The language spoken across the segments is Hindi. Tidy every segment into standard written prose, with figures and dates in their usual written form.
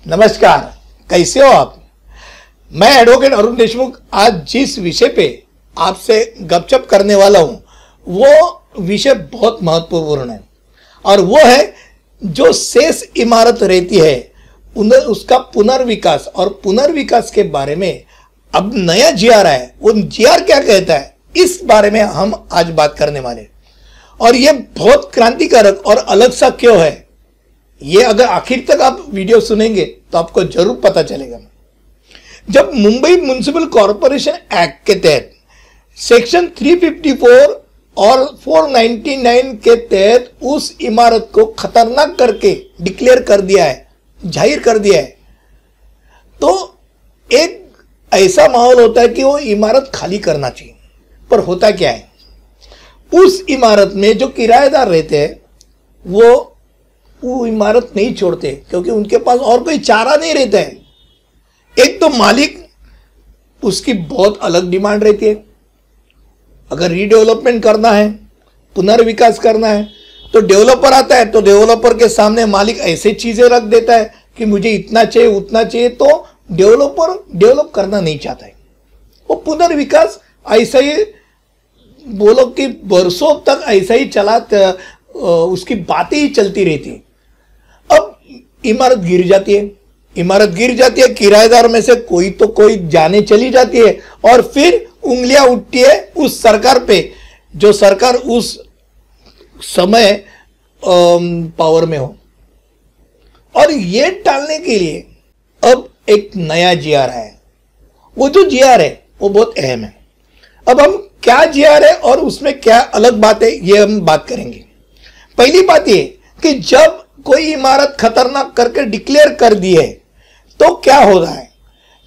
नमस्कार, कैसे हो आप। मैं एडवोकेट अरुण देशमुख आज जिस विषय पे आपसे गपशप करने वाला हूं वो विषय बहुत महत्वपूर्ण है और वो है जो शेष इमारत रहती है उसका पुनर्विकास और पुनर्विकास के बारे में अब नया जीआर है। वो जीआर क्या कहता है इस बारे में हम आज बात करने वाले और ये बहुत क्रांतिकारक और अलग सा क्यों है ये अगर आखिर तक आप वीडियो सुनेंगे तो आपको जरूर पता चलेगा। जब मुंबई म्युनिसिपल कॉरपोरेशन एक्ट के तहत सेक्शन 354 और 499 के तहत उस इमारत को खतरनाक करके डिक्लेयर कर दिया है, जाहिर कर दिया है, तो एक ऐसा माहौल होता है कि वो इमारत खाली करना चाहिए। पर होता क्या है, उस इमारत में जो किराएदार रहते हैं वो इमारत नहीं छोड़ते क्योंकि उनके पास और कोई चारा नहीं रहता है। एक तो मालिक, उसकी बहुत अलग डिमांड रहती है। अगर रीडेवलपमेंट करना है, पुनर्विकास करना है तो डेवलपर आता है तो डेवलपर के सामने मालिक ऐसे चीजें रख देता है कि मुझे इतना चाहिए उतना चाहिए, तो डेवलपर डेवलप करना नहीं चाहता है। वो पुनर्विकास ऐसा ही बोलो कि बरसों तक ऐसा ही चला, उसकी बातें ही चलती रहती है। अब इमारत गिर जाती है, किराएदार में से कोई तो कोई जाने चली जाती है और फिर उंगलियां उठती है उस सरकार पे जो सरकार उस समय पावर में हो। और ये टालने के लिए अब एक नया जीआर है। वो जो जीआर है वो बहुत अहम है। अब हम क्या जीआर है और उसमें क्या अलग बात है ये हम बात करेंगे। पहली बात ये कि जब कोई इमारत खतरनाक करके डिक्लेयर कर दी है तो क्या हो रहा है,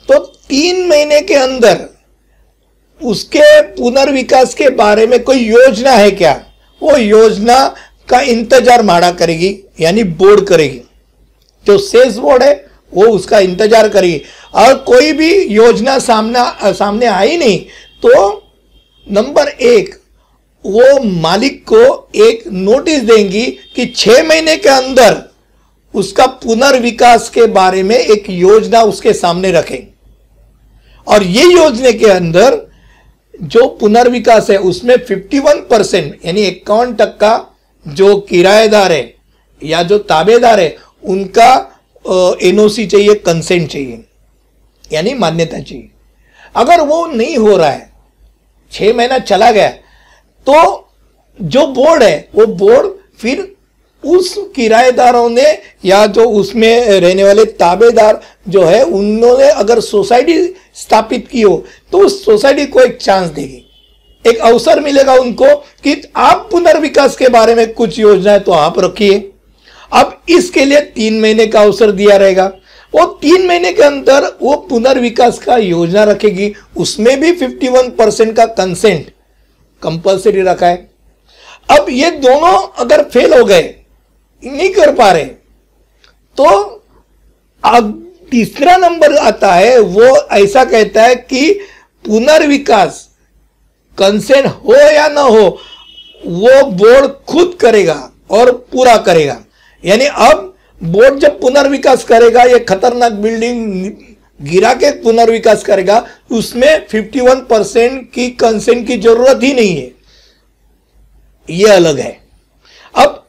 तो 3 महीने के अंदर उसके पुनर्विकास के बारे में कोई योजना है क्या, वो योजना का इंतजार माड़ा करेगी, यानी बोर्ड करेगी। जो सेल्स बोर्ड है वो उसका इंतजार करेगी और कोई भी योजना सामने आई नहीं तो नंबर 1 वो मालिक को एक नोटिस देंगी कि 6 महीने के अंदर उसका पुनर्विकास के बारे में एक योजना उसके सामने रखें। और ये योजना के अंदर जो पुनर्विकास है उसमें 51% यानी 51% जो किराएदार है या जो ताबेदार है उनका एनओसी चाहिए, कंसेंट चाहिए, यानी मान्यता चाहिए। अगर वो नहीं हो रहा है, 6 महीना चला गया, तो जो बोर्ड है वो बोर्ड फिर उस किराएदारों ने या जो उसमें रहने वाले ताबेदार जो है उन्होंने अगर सोसाइटी स्थापित की हो तो उस सोसाइटी को एक चांस देगी, एक अवसर मिलेगा उनको कि आप पुनर्विकास के बारे में कुछ योजना है तो आप रखिए। अब इसके लिए 3 महीने का अवसर दिया रहेगा। वो 3 महीने के अंदर वो पुनर्विकास का योजना रखेगी, उसमें भी 51% का कंसेंट कंपल्सरी रखा है। अब ये दोनों अगर फेल हो गए, नहीं कर पा रहे, तो अब तीसरा नंबर आता है, वो ऐसा कहता है कि पुनर्विकास कंसेंट हो या ना हो वो बोर्ड खुद करेगा और पूरा करेगा। यानी अब बोर्ड जब पुनर्विकास करेगा, ये खतरनाक बिल्डिंग गिरा के पुनर्विकास करेगा, उसमें 51% की कंसेंट की जरूरत ही नहीं है। ये अलग है। अब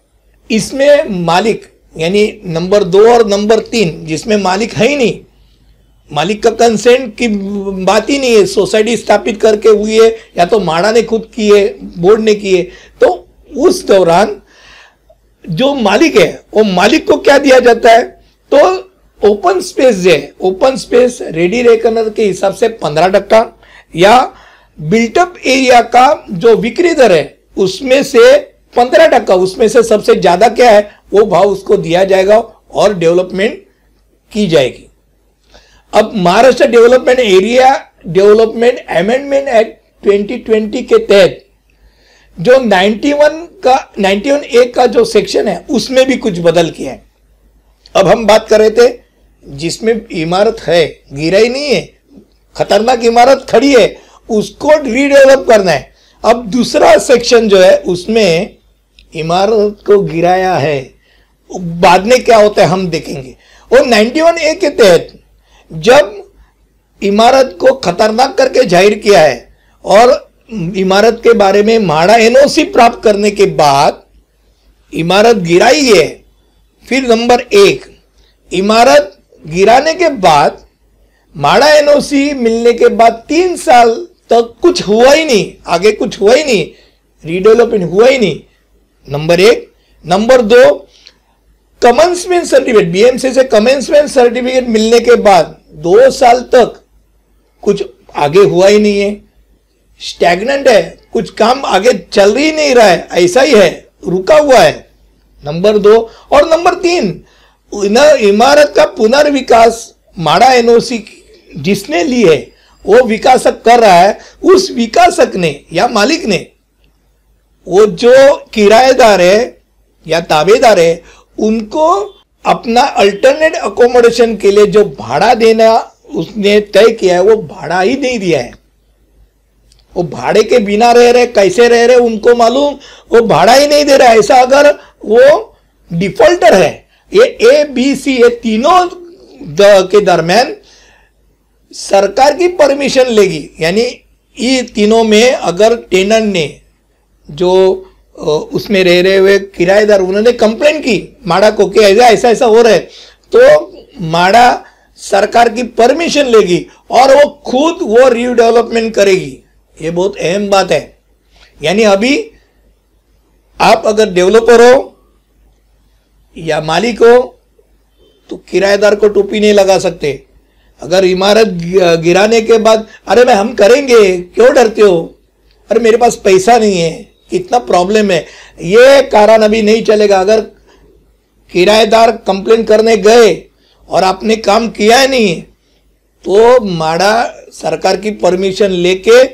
इसमें मालिक यानी नंबर 2 और नंबर 3 जिसमें मालिक है ही नहीं, मालिक का कंसेंट की बात ही नहीं है, सोसाइटी स्थापित करके हुई है या तो माड़ा ने खुद की है, बोर्ड ने की है, तो उस दौरान जो मालिक है वो मालिक को क्या दिया जाता है, तो ओपन स्पेस जो है, ओपन स्पेस रेडी रेकनर के हिसाब से 15% या बिल्टअप एरिया का जो बिक्री दर है उसमें से 15%, उसमें से सबसे ज्यादा क्या है वो भाव उसको दिया जाएगा और डेवलपमेंट की जाएगी। अब Maharashtra development area development amendment act 2020 के तहत जो 91A का जो सेक्शन है उसमें भी कुछ बदल किया है। अब हम बात कर रहे थे जिसमें इमारत है, गिरा ही नहीं है, खतरनाक इमारत खड़ी है, उसको रीडेवलप करना है। अब दूसरा सेक्शन जो है उसमें इमारत को गिराया है, बाद में क्या होता है हम देखेंगे। और 91A के तहत जब इमारत को खतरनाक करके जाहिर किया है और इमारत के बारे में म्हाडा एनओसी प्राप्त करने के बाद इमारत गिराई है। फिर नंबर 1, इमारत गिराने के बाद म्हाडा एनओसी मिलने के बाद 3 साल तक कुछ हुआ ही नहीं, आगे कुछ हुआ ही नहीं, रीडेवलपमेंट हुआ ही नहीं, number 1। Number 2, commencement certificate, BMC से कमेंसमेंट सर्टिफिकेट मिलने के बाद 2 साल तक कुछ आगे हुआ ही नहीं है, स्टैग्नेंट है, कुछ काम आगे चल ही नहीं रहा है, ऐसा ही है, रुका हुआ है, नंबर 2। और नंबर 3, इमारत का पुनर्विकास म्हाडा एनओसी जिसने ली है वो विकासक कर रहा है, उस विकासक ने या मालिक ने वो जो किराएदार है या ताबेदार है उनको अपना अल्टरनेट अकोमोडेशन के लिए जो भाड़ा देना उसने तय किया है वो भाड़ा ही नहीं दिया है। वो भाड़े के बिना रह रहे, कैसे रह रहे उनको मालूम, वो भाड़ा ही नहीं दे रहा है। ऐसा अगर वो डिफॉल्टर है, ये ए बी सी ये तीनों के दरमियान सरकार की परमिशन लेगी, यानी ये तीनों में अगर टेनेंट ने जो उसमें रह रहे हुए किराएदार उन्होंने कंप्लेंट की म्हाडा को कि ऐसा ऐसा हो रहा है, तो म्हाडा सरकार की परमिशन लेगी और वो खुद वो रीडेवलपमेंट करेगी। ये बहुत अहम बात है। यानी अभी आप अगर डेवलपर हो या मालिक हो तो किराएदार को टोपी नहीं लगा सकते। अगर इमारत गिराने के बाद अरे भाई हम करेंगे, क्यों डरते हो, अरे मेरे पास पैसा नहीं है, कितना प्रॉब्लम है, ये कारण अभी नहीं चलेगा। अगर किराएदार कंप्लेन करने गए और आपने काम किया नहीं तो म्हाडा सरकार की परमिशन लेके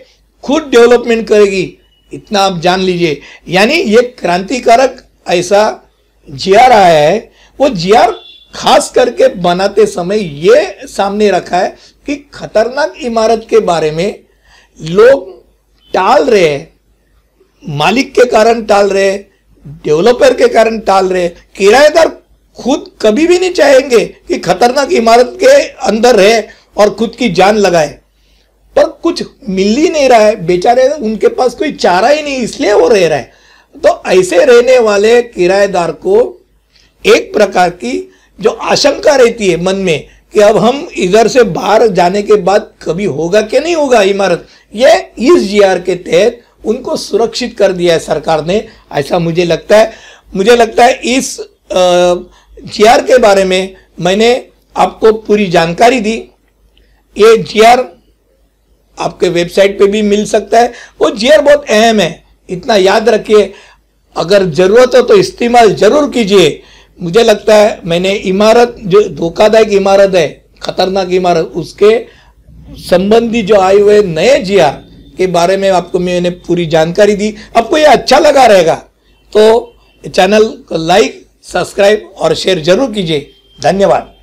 खुद डेवलपमेंट करेगी, इतना आप जान लीजिए। यानी ये क्रांतिकारक ऐसा जीआर आया है। वो जीआर खास करके बनाते समय ये सामने रखा है कि खतरनाक इमारत के बारे में लोग टाल रहे हैं, मालिक के कारण टाल रहे, डेवलपर के कारण टाल रहे, किराएदार खुद कभी भी नहीं चाहेंगे कि खतरनाक इमारत के अंदर रहे और खुद की जान लगाए, पर कुछ मिल ही नहीं रहा है, बेचारे उनके पास कोई चारा ही नहीं, इसलिए वो रह रहा है। तो ऐसे रहने वाले किराएदार को एक प्रकार की जो आशंका रहती है मन में कि अब हम इधर से बाहर जाने के बाद कभी होगा कि नहीं होगा इमारत, ये इस जीआर के तहत उनको सुरक्षित कर दिया है सरकार ने, ऐसा मुझे लगता है। मुझे लगता है इस जीआर के बारे में मैंने आपको पूरी जानकारी दी। ये जीआर आपके वेबसाइट पे भी मिल सकता है। वो जीआर बहुत अहम है, इतना याद रखिए। अगर जरूरत हो तो इस्तेमाल जरूर कीजिए। मुझे लगता है मैंने इमारत जो धोखादायक इमारत है, खतरनाक इमारत, उसके संबंधी जो आए हुए नए जीआर के बारे में आपको मैंने पूरी जानकारी दी। आपको ये अच्छा लगा रहेगा तो चैनल को लाइक, सब्सक्राइब और शेयर जरूर कीजिए। धन्यवाद।